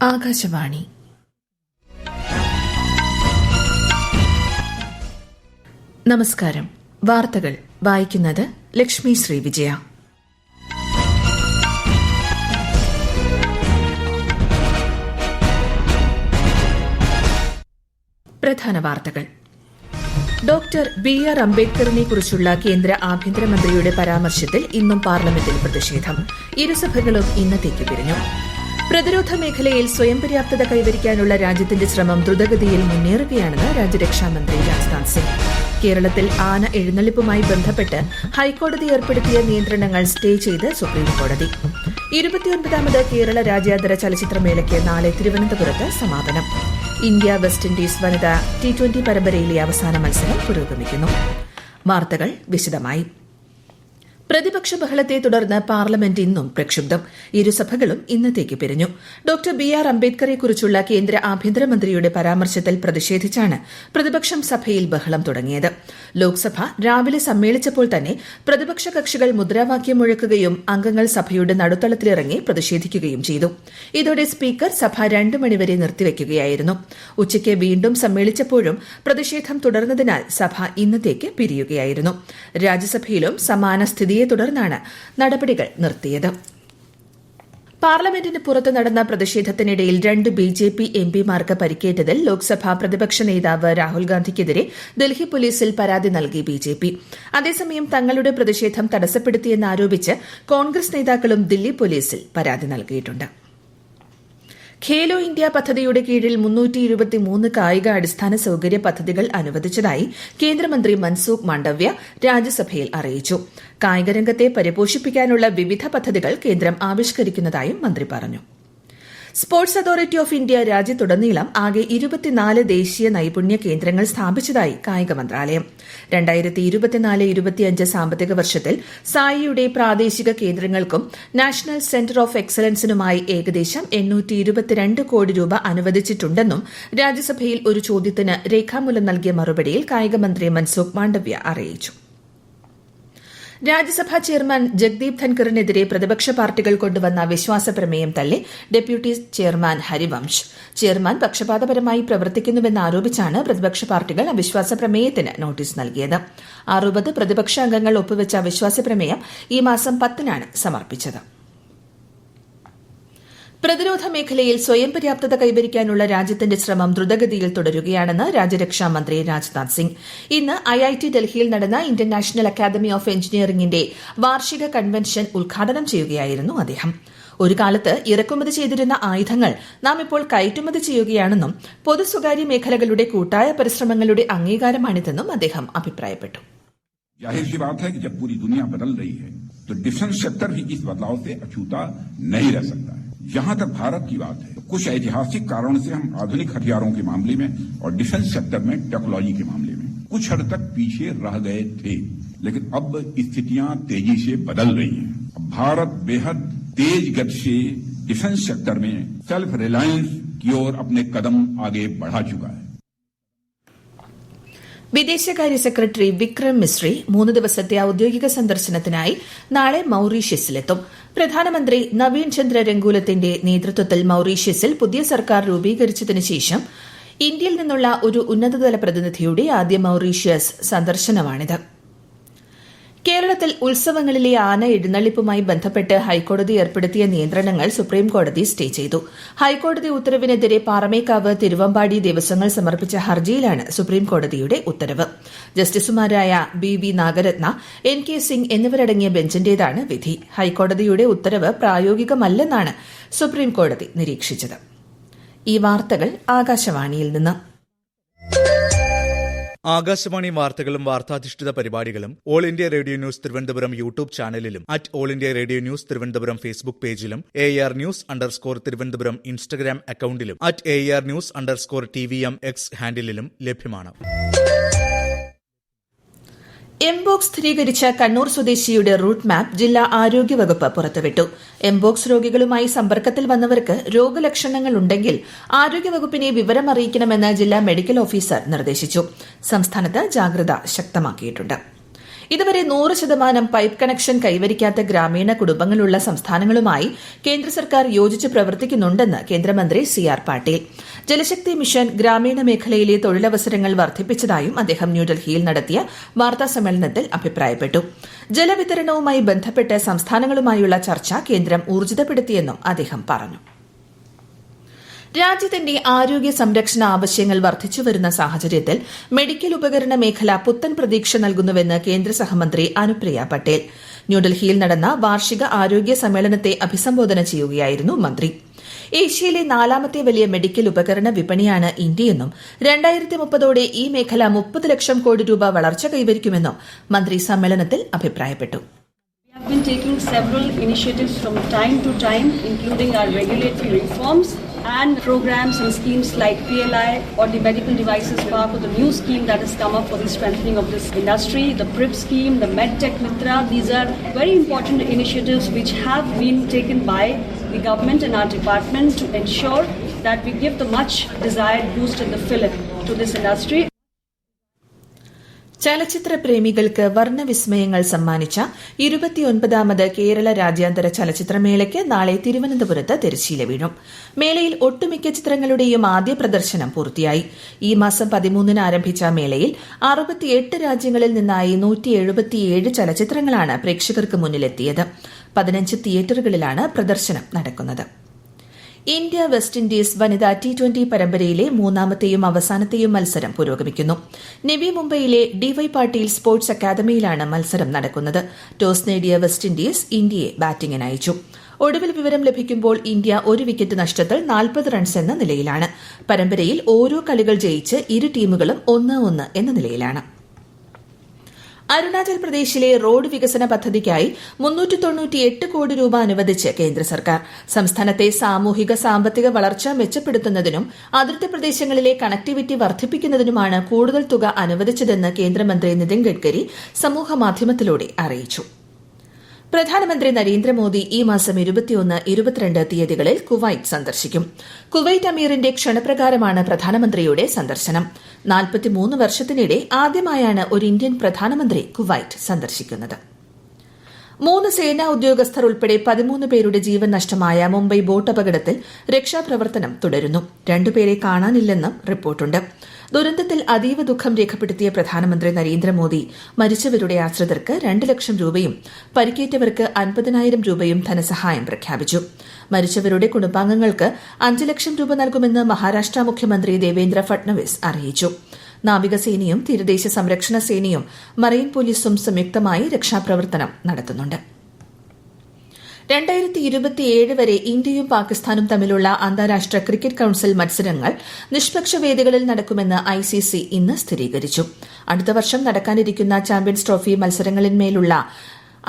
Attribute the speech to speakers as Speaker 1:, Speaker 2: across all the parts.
Speaker 1: ആകാശവാണി. നമസ്കാരം. വാർത്തകൾ വായിക്കുന്നത് ലക്ഷ്മി ശ്രീ വിജയ. പ്രധാന വാർത്തകൾ. Doctor BR. അംബേദ്കറിനെ കുറിച്ചുള്ള കേന്ദ്ര ആഭ്യന്തരമന്ത്രിയുടെ പരാമർശത്തിൽ ഇന്നും പാർലമെന്റിൽ പ്രതിഷേധം. ഇരുസഭകളും ഇന്നത്തേക്ക് പിരിഞ്ഞു. പ്രതിരോധ മേഖലയിൽ സ്വയം പര്യാപ്തത കൈവരിക്കാനുള്ള രാജ്യത്തിന്റെ ശ്രമം ദ്രുതഗതിയിൽ മുന്നേറുകയാണെന്ന് രാജ്യരക്ഷാമന്ത്രി രാജ്നാഥ് സിംഗ്. കേരളത്തിൽ ആന എഴുന്നള്ളിപ്പുമായി ബന്ധപ്പെട്ട് ഹൈക്കോടതി ഏർപ്പെടുത്തിയ നിയന്ത്രണങ്ങൾ സ്റ്റേ ചെയ്ത് സുപ്രീംകോടതി. 29ാമത് കേരള രാജ്യാന്തര ചലച്ചിത്രമേളയ്ക്ക് നാളെ തിരുവനന്തപുരത്ത് സമാപനം. ഇന്ത്യ വെസ്റ്റ് ഇൻഡീസ് വനിതാ T20 പരമ്പരയിലെ അവസാന മത്സരം പുരോഗമിക്കുന്നു. വാർത്തകൾ വിശദമായി. പ്രതിപക്ഷ ബഹളത്തെ തുടർന്ന് പാർലമെന്റ് ഇന്നും പ്രക്ഷുബ്ധം. ഇരുസഭകളും ഇന്നത്തേക്ക് പിരിഞ്ഞു. Doctor BR. അംബേദ്കറെക്കുറിച്ചുള്ള കേന്ദ്ര ആഭ്യന്തരമന്ത്രിയുടെ പരാമർശത്തിൽ പ്രതിഷേധിച്ചാണ് പ്രതിപക്ഷം സഭയിൽ ബഹളം തുടങ്ങിയത്. ലോക്സഭ രാവിലെ സമ്മേളിച്ചപ്പോൾ തന്നെ പ്രതിപക്ഷ കക്ഷികൾ മുദ്രാവാക്യം മുഴക്കുകയും അംഗങ്ങൾ സഭയുടെ നടുത്തളത്തിലിറങ്ങി പ്രതിഷേധിക്കുകയും ചെയ്തു. ഇതോടെ സ്പീക്കർ സഭ 2 മണിവരെ നിർത്തിവയ്ക്കുകയായിരുന്നു. ഉച്ചയ്ക്ക് വീണ്ടും സമ്മേളിച്ചപ്പോഴും പ്രതിഷേധം തുടർന്നതിനാൽ സഭ ഇന്നത്തേക്ക് പിരിയുകയായിരുന്നു. രാജ്യസഭയിലും സമാന സ്ഥിതിയെ തുടർന്നാണ് നടപടികൾ നിർത്തിയത്. പാർലമെന്റിന് പുറത്ത് നടന്ന പ്രതിഷേധത്തിനിടയിൽ 2 BJP എംപിമാർക്ക് പരിക്കേറ്റതിൽ ലോക്സഭാ പ്രതിപക്ഷ നേതാവ് രാഹുൽ ഗാന്ധിക്കെതിരെ ഡൽഹി പോലീസിൽ പരാതി നൽകി BJP. അതേസമയം തങ്ങളുടെ പ്രതിഷേധം തടസ്സപ്പെടുത്തിയെന്നാരോപിച്ച് കോൺഗ്രസ് നേതാക്കളും ദില്ലി പോലീസിൽ പരാതി നൽകിയിട്ടുണ്ട്. ഖേലോ ഇന്ത്യ പദ്ധതിയുടെ കീഴിൽ 323 കായിക അടിസ്ഥാന സൌകര്യ പദ്ധതികൾ അനുവദിച്ചതായി കേന്ദ്രമന്ത്രി മൻസുഖ് മാണ്ഡവ്യ രാജ്യസഭയിൽ അറിയിച്ചു. കായികരംഗത്തെ പരിപോഷിപ്പിക്കാനുള്ള വിവിധ പദ്ധതികൾ കേന്ദ്രം ആവിഷ്കരിക്കുന്നതായും മന്ത്രി പറഞ്ഞു. സ്പോർട്സ് അതോറിറ്റി ഓഫ് ഇന്ത്യ രാജ്യത്തുടനീളം ആകെ 24 ദേശീയ നൈപുണ്യ കേന്ദ്രങ്ങൾ സ്ഥാപിച്ചതായി കായിക മന്ത്രാലയം. 2024-25 സാമ്പത്തിക വർഷത്തിൽ സായിയുടെ പ്രാദേശിക കേന്ദ്രങ്ങൾക്കും നാഷണൽ സെന്റർ ഓഫ് എക്സലൻസിനുമായി ഏകദേശം 822 കോടി രൂപ അനുവദിച്ചിട്ടുണ്ടെന്നും രാജ്യസഭയിൽ ഒരു ചോദ്യത്തിന് രേഖാമൂലം നൽകിയ മറുപടിയിൽ കായികമന്ത്രി മൻസുഖ് മാണ്ഡവ്യ അറിയിച്ചു. രാജ്യസഭാ ചെയർമാൻ ജഗ്ദീപ് ധൻഖറിനെതിരെ പ്രതിപക്ഷ പാർട്ടികൾ കൊണ്ടുവന്ന വിശ്വാസ പ്രമേയം തള്ളി ഡെപ്യൂട്ടി ചെയർമാൻ ഹരിവംശ്. ചെയർമാൻ പക്ഷപാതപരമായി പ്രവർത്തിക്കുന്നുവെന്നാരോപിച്ചാണ് പ്രതിപക്ഷ പാർട്ടികൾ അവിശ്വാസ പ്രമേയത്തിന് നോട്ടീസ് നൽകിയത്. 60 പ്രതിപക്ഷ അംഗങ്ങൾ ഒപ്പുവെച്ച അവിശ്വാസ പ്രമേയം ഈ മാസം 10-നാണ് സമർപ്പിച്ചത്. പ്രതിരോധ മേഖലയിൽ സ്വയം പര്യാപ്തത കൈവരിക്കാനുള്ള രാജ്യത്തിന്റെ ശ്രമം ദ്രുതഗതിയിൽ തുടരുകയാണെന്ന് രാജ്യരക്ഷാമന്ത്രി രാജ്നാഥ് സിംഗ്. ഇന്ന് IIT ഡൽഹിയിൽ നടന്ന ഇന്ത്യൻ നാഷണൽ അക്കാദമി ഓഫ് എഞ്ചിനീയറിംഗിന്റെ വാർഷിക കൺവെൻഷൻ ഉദ്ഘാടനം ചെയ്യുകയായിരുന്നു അദ്ദേഹം. ഒരു കാലത്ത് ഇറക്കുമതി ചെയ്തിരുന്ന ആയുധങ്ങൾ നാം ഇപ്പോൾ കയറ്റുമതി ചെയ്യുകയാണെന്നും പൊതു സ്വകാര്യ മേഖലകളുടെ കൂട്ടായ പരിശ്രമങ്ങളുടെ അംഗീകാരമാണിതെന്നും അദ്ദേഹം അഭിപ്രായപ്പെട്ടു.
Speaker 2: जाहिर सी बात है कि जब पूरी दुनिया बदल रही है तो डिफेंस सेक्टर भी इस बदलाव से अछूता नहीं रह सकता है. जहां तक भारत की बात है तो कुछ ऐतिहासिक कारणों से हम आधुनिक हथियारों के मामले में और डिफेंस सेक्टर में टेक्नोलॉजी के मामले में कुछ हद तक पीछे रह गए थे, लेकिन अब स्थितियां तेजी से बदल रही हैं. भारत बेहद तेज गति से डिफेंस सेक्टर में सेल्फ रिलायंस की ओर अपने कदम आगे बढ़ा चुका है.
Speaker 1: വിദേശകാര്യ സെക്രട്ടറി വിക്രം മിശ്രി 3 ദിവസത്തെ ഔദ്യോഗിക സന്ദർശനത്തിനായി നാളെ മൌറീഷ്യസിലെത്തും. പ്രധാനമന്ത്രി നവീൻ ചന്ദ്ര രംഗൂലത്തിന്റെ നേതൃത്വത്തിൽ മൌറീഷ്യസിൽ പുതിയ സർക്കാർ രൂപീകരിച്ചതിനു ശേഷം ഇന്ത്യയിൽ നിന്നുള്ള ഒരു ഉന്നതതല പ്രതിനിധിയുടെ ആദ്യ മൌറീഷ്യസ് സന്ദർശനമാണിത്. കേരളത്തിൽ ഉത്സവങ്ങളിലെ ആന എഴുന്നള്ളിപ്പുമായി ബന്ധപ്പെട്ട് ഹൈക്കോടതി ഏർപ്പെടുത്തിയ നിയന്ത്രണങ്ങൾ സുപ്രീംകോടതി സ്റ്റേ ചെയ്തു. ഹൈക്കോടതി ഉത്തരവിനെതിരെ പാറമേക്കാവ്, തിരുവമ്പാടി ദേവസ്വങ്ങൾ സമർപ്പിച്ച ഹർജിയിലാണ് സുപ്രീംകോടതിയുടെ ഉത്തരവ്. ജസ്റ്റിസുമാരായ BV നാഗരത്ന, NK സിംഗ് എന്നിവരടങ്ങിയ ബെഞ്ചിന്റേതാണ് വിധി. ഹൈക്കോടതിയുടെ ഉത്തരവ് പ്രായോഗികമല്ലെന്നാണ് സുപ്രീംകോടതി നിരീക്ഷിച്ചത്. ഈ വാർത്തകൾ ആകാശവാണിയിൽ നിന്ന്.
Speaker 3: ആകാശവാണി വാർത്തകളും വാർത്താധിഷ്ഠിത പരിപാടികളും all India radio news Thiruvananthapuram YouTube ചാനലിലും all India radio news Thiruvananthapuram Facebook പേജിലും AR News_ തിരുവനന്തപുരം ഇൻസ്റ്റഗ്രാം അക്കൌണ്ടിലും AR News_TVM X ഹാൻഡിലും ലഭ്യമാണ്.
Speaker 1: എംബോക്സ് സ്ഥിരീകരിച്ച കണ്ണൂർ സ്വദേശിയുടെ റൂട്ട് മാപ്പ് ജില്ലാ ആരോഗ്യവകുപ്പ് പുറത്തുവിട്ടു. എംബോക്സ് രോഗികളുമായി സമ്പർക്കത്തിൽ വന്നവർക്ക് രോഗലക്ഷണങ്ങൾ ഉണ്ടെങ്കിൽ ആരോഗ്യവകുപ്പിനെ വിവരം അറിയിക്കണമെന്ന് ജില്ലാ മെഡിക്കൽ ഓഫീസർ നിർദ്ദേശിച്ചു. സംസ്ഥാനത്ത് ജാഗ്രത ശക്തമാക്കിയിട്ടുണ്ട്. ഇതുവരെ 100% പൈപ്പ് കണക്ഷൻ കൈവരിക്കാത്ത ഗ്രാമീണ കുടുംബങ്ങളുള്ള സംസ്ഥാനങ്ങളുമായി കേന്ദ്ര സർക്കാർ യോജിച്ച് പ്രവർത്തിക്കുന്നുണ്ടെന്ന് കേന്ദ്രമന്ത്രി CR പാട്ടീൽ. ജലശക്തി മിഷൻ ഗ്രാമീണ മേഖലയിലെ തൊഴിലവസരങ്ങൾ വർദ്ധിപ്പിച്ചതായും അദ്ദേഹം ന്യൂഡൽഹിയിൽ നടത്തിയ വാർത്താസമ്മേളനത്തിൽ അഭിപ്രായപ്പെട്ടു. ജലവിതരണവുമായി ബന്ധപ്പെട്ട് സംസ്ഥാനങ്ങളുമായുള്ള ചർച്ച കേന്ദ്രം ഊർജിതപ്പെടുത്തിയെന്നും അദ്ദേഹം പറഞ്ഞു. രാജ്യത്തിന്റെ ആരോഗ്യ സംരക്ഷണ ആവശ്യങ്ങൾ വർദ്ധിച്ചുവരുന്ന സാഹചര്യത്തിൽ മെഡിക്കൽ ഉപകരണ മേഖല പുത്തൻ പ്രതീക്ഷ നൽകുന്നുവെന്ന് കേന്ദ്ര സഹമന്ത്രി അനുപ്രിയ പട്ടേൽ. ന്യൂഡൽഹിയിൽ നടന്ന വാർഷിക ആരോഗ്യ സമ്മേളനത്തെ അഭിസംബോധന ചെയ്യുകയായിരുന്നു മന്ത്രി. ഏഷ്യയിലെ 4ാമത്തെ വലിയ മെഡിക്കൽ ഉപകരണ വിപണിയാണ് ഇന്ത്യയെന്നും 2030ഓടെ ഈ മേഖല 30 ലക്ഷം കോടി രൂപ വളർച്ച കൈവരിക്കുമെന്നും മന്ത്രി സമ്മേളനത്തിൽ അഭിപ്രായപ്പെട്ടു.
Speaker 4: We have been taking several initiatives from time to time, including our regulatory reforms and programs and schemes like PLI or the Medical Devices Park or the new scheme that has come up for the strengthening of this industry, the PRIP scheme, the MedTech Mitra. These are very important initiatives which have been taken by the government and our department to ensure that we give the much desired boost in the fillip to this industry.
Speaker 1: ചലച്ചിത്ര പ്രേമികൾക്ക് വർണ്ണവിസ്മയങ്ങൾ സമ്മാനിച്ച 29ാമത് കേരള രാജ്യാന്തര ചലച്ചിത്രമേളയ്ക്ക് നാളെ തിരുവനന്തപുരത്ത് തിരശ്ശീല വീഴും. മേളയിൽ ഒട്ടുമിക്ക ചിത്രങ്ങളുടെയും ആദ്യ പ്രദർശനം പൂർത്തിയായി. ഈ മാസം 13-ന് ആരംഭിച്ച മേളയിൽ 68 രാജ്യങ്ങളിൽ നിന്നായി 177 ചലച്ചിത്രങ്ങളാണ് പ്രേക്ഷകർക്ക് മുന്നിലെത്തിയത്. 15 തിയേറ്ററുകളിലാണ് പ്രദർശനം നടക്കുന്നത്. ഇന്ത്യ വെസ്റ്റ് ഇൻഡീസ് വനിതാ T20 പരമ്പരയിലെ 3ാമത്തെയും അവസാനത്തെയും മത്സരം പുരോഗമിക്കുന്നു. നവി മുംബൈയിലെ DY പാട്ടീൽ സ്പോർട്സ് അക്കാദമിയിലാണ് മത്സരം നടക്കുന്നത്. ടോസ് നേടിയ വെസ്റ്റ് ഇൻഡീസ് ഇന്ത്യയെ ബാറ്റിംഗിന് അയച്ചു. ഒടുവിൽ വിവരം ലഭിക്കുമ്പോൾ ഇന്ത്യ 1 വിക്കറ്റ് നഷ്ടത്തിൽ 40 റൺസ് എന്ന നിലയിലാണ്. പരമ്പരയിൽ ഓരോ കളികൾ ജയിച്ച് ഇരു ടീമുകളും 1-1 എന്ന നിലയിലാണ്. അരുണാചൽ പ്രദേശിലെ റോഡ് വികസന പദ്ധതിക്കായി 398 കോടി രൂപ അനുവദിച്ച് കേന്ദ്ര സർക്കാർ. സംസ്ഥാനത്തെ സാമൂഹിക സാമ്പത്തിക വളർച്ച മെച്ചപ്പെടുത്തുന്നതിനും അതിർത്തി പ്രദേശങ്ങളിലെ കണക്ടിവിറ്റി വർദ്ധിപ്പിക്കുന്നതിനുമാണ് കൂടുതൽ തുക അനുവദിച്ചതെന്ന് കേന്ദ്രമന്ത്രി നിതിൻ ഗഡ്കരി സമൂഹമാധ്യമത്തിലൂടെ അറിയിച്ചു. പ്രധാനമന്ത്രി നരേന്ദ്രമോദി ഈ മാസം 21, 22 തീയതികളിൽ കുവൈറ്റ് സന്ദർശിക്കും. കുവൈറ്റ് അമീറിന്റെ ക്ഷണപ്രകാരമാണ് പ്രധാനമന്ത്രിയുടെ സന്ദർശനം. 43 വർഷത്തിനിടെ ആദ്യമായാണ് ഒരു ഇന്ത്യൻ പ്രധാനമന്ത്രി കുവൈറ്റ് സന്ദർശിക്കുന്നത്. 3 സേനാ ഉദ്യോഗസ്ഥർ ഉൾപ്പെടെ 13 പേരുടെ ജീവൻ നഷ്ടമായ മുംബൈ ബോട്ട് അപകടത്തിൽ രക്ഷാപ്രവർത്തനം തുടരുന്നു. 2 പേരെ കാണാനില്ലെന്നും റിപ്പോർട്ടുണ്ട്. ദുരന്തത്തിൽ അതീവ ദുഃഖം രേഖപ്പെടുത്തിയ പ്രധാനമന്ത്രി നരേന്ദ്രമോദി മരിച്ചവരുടെ ആശ്രിതർക്ക് 2 ലക്ഷം രൂപയും പരിക്കേറ്റവർക്ക് 50,000 രൂപയും ധനസഹായം പ്രഖ്യാപിച്ചു. മരിച്ചവരുടെ കുടുംബാംഗങ്ങൾക്ക് 5 ലക്ഷം രൂപ നൽകുമെന്ന് മഹാരാഷ്ട്ര മുഖ്യമന്ത്രി ദേവേന്ദ്ര ഫട്നവിസ് അറിയിച്ചു. നാവികസേനയും തീരദേശ സംരക്ഷണ സേനയും മറൈൻ പോലീസും സംയുക്തമായി രക്ഷാപ്രവർത്തനം നടത്തുന്നുണ്ട്. 2027 വരെ ഇന്ത്യയും പാകിസ്ഥാനും തമ്മിലുള്ള അന്താരാഷ്ട്ര ക്രിക്കറ്റ് കൌൺസിൽ മത്സരങ്ങൾ നിഷ്പക്ഷ വേദികളിൽ നടക്കുമെന്ന് ICC ഇന്ന് സ്ഥിരീകരിച്ചു. അടുത്ത വർഷം നടക്കാനിരിക്കുന്ന ചാമ്പ്യൻസ് ട്രോഫി മത്സരങ്ങളിന്മേലുള്ള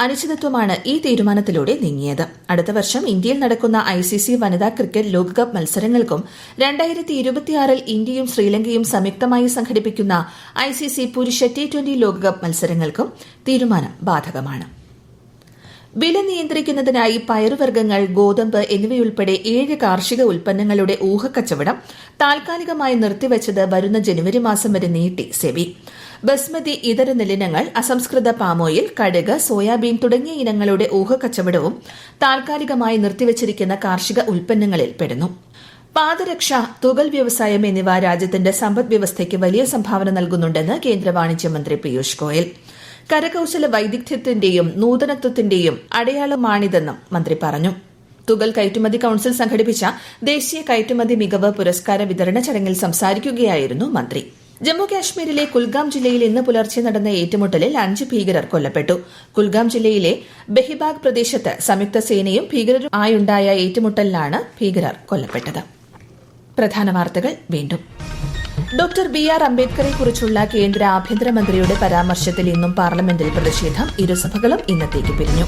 Speaker 1: അനിശ്ചിതത്വമാണ് ഈ തീരുമാനത്തിലൂടെ നീങ്ങിയത്. അടുത്ത വർഷം ഇന്ത്യയിൽ നടക്കുന്ന ICC വനിതാ ക്രിക്കറ്റ് ലോകകപ്പ് മത്സരങ്ങൾക്കും 2026-ൽ ഇന്ത്യയും ശ്രീലങ്കയും സംയുക്തമായി സംഘടിപ്പിക്കുന്ന ICC പുരുഷ T20 ലോകകപ്പ് മത്സരങ്ങൾക്കും തീരുമാനം ബാധകമാണ്. വില നിയന്ത്രിക്കുന്നതിനായി പയറുവർഗ്ഗങ്ങൾ, ഗോതമ്പ് എന്നിവയുൾപ്പെടെ 7 കാർഷിക ഉൽപ്പന്നങ്ങളുടെ ഊഹക്കച്ചവടം താൽക്കാലികമായി നിർത്തിവച്ചത് വരുന്ന ജനുവരി മാസം വരെ നീട്ടി സെബി. ബസ്മതി, ഇതര നെല്ലിനങ്ങൾ, അസംസ്കൃത പാമോയിൽ, കടുക്, സോയാബീൻ തുടങ്ങിയ ഇനങ്ങളുടെ ഊഹക്കച്ചവടവും താൽക്കാലികമായി നിർത്തിവച്ചിരിക്കുന്ന കാർഷിക ഉൽപ്പന്നങ്ങളിൽ പെടുന്നു. പാദരക്ഷ, തുകൽ വ്യവസായം എന്നിവ രാജ്യത്തിന്റെ സമ്പദ് വ്യവസ്ഥയ്ക്ക് വലിയ സംഭാവന നൽകുന്നുണ്ടെന്ന് കേന്ദ്ര വാണിജ്യമന്ത്രി പീയൂഷ് ഗോയൽ. കരകൌശല വൈദഗ്ധ്യത്തിന്റെയും നൂതനത്വത്തിന്റെയും അടയാളമാണിതെന്നും മന്ത്രി പറഞ്ഞു. തുകൽ കയറ്റുമതി കൌൺസിൽ സംഘടിപ്പിച്ച ദേശീയ കയറ്റുമതി മികവ് പുരസ്കാര വിതരണ ചടങ്ങിൽ സംസാരിക്കുകയായിരുന്നു മന്ത്രി. ജമ്മുകാശ്മീരിലെ കുൽഗാം ജില്ലയിൽ ഇന്ന് പുലർച്ചെ നടന്ന ഏറ്റുമുട്ടലിൽ 5 ഭീകരർ കൊല്ലപ്പെട്ടു. കുൽഗാം ജില്ലയിലെ ബഹിബാഗ് പ്രദേശത്ത് സംയുക്ത സേനയും ഭീകരരുമായുണ്ടായ ഏറ്റുമുട്ടലിലാണ് ഭീകരർ കൊല്ലപ്പെട്ടത്. പ്രധാന വാർത്തകൾ വീണ്ടും. ഡോക്ടർ BR അംബേദ്കറെക്കുറിച്ചുള്ള കേന്ദ്ര ആഭ്യന്തരമന്ത്രിയുടെ പരാമർശത്തിൽ ഇന്നും പാർലമെന്റിൽ പ്രതിഷേധം. ഇരുസഭകളും ഇന്നത്തേക്ക് പിരിഞ്ഞു.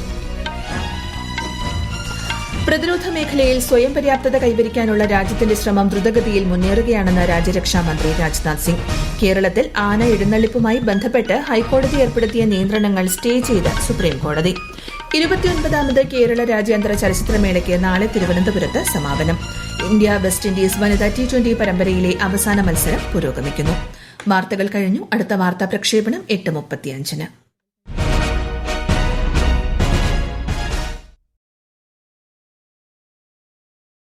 Speaker 1: പ്രതിരോധ മേഖലയിൽ സ്വയം പര്യാപ്തത കൈവരിക്കാനുള്ള രാജ്യത്തിന്റെ ശ്രമം ദ്രുതഗതിയിൽ മുന്നേറുകയാണെന്ന് രാജ്യരക്ഷാമന്ത്രി രാജ്നാഥ് സിംഗ്. കേരളത്തിൽ ആന എഴുന്നള്ളിപ്പുമായി ബന്ധപ്പെട്ട് ഹൈക്കോടതി ഏർപ്പെടുത്തിയ നിയന്ത്രണങ്ങൾ സ്റ്റേ ചെയ്ത് സുപ്രീംകോടതി. 29ാമത് കേരള രാജ്യാന്തര ചലച്ചിത്രമേളയ്ക്ക് നാളെ തിരുവനന്തപുരത്ത് സമാപനം. ഇന്ത്യ വെസ്റ്റ് ഇൻഡീസ് വനിതാ T20 പരമ്പരയിലെ അവസാന മത്സരം പുരോഗമിക്കുന്നു. വാർത്തകൾ കഴിഞ്ഞു. അടുത്ത വാർത്താ പ്രക്ഷേപണം 8:35.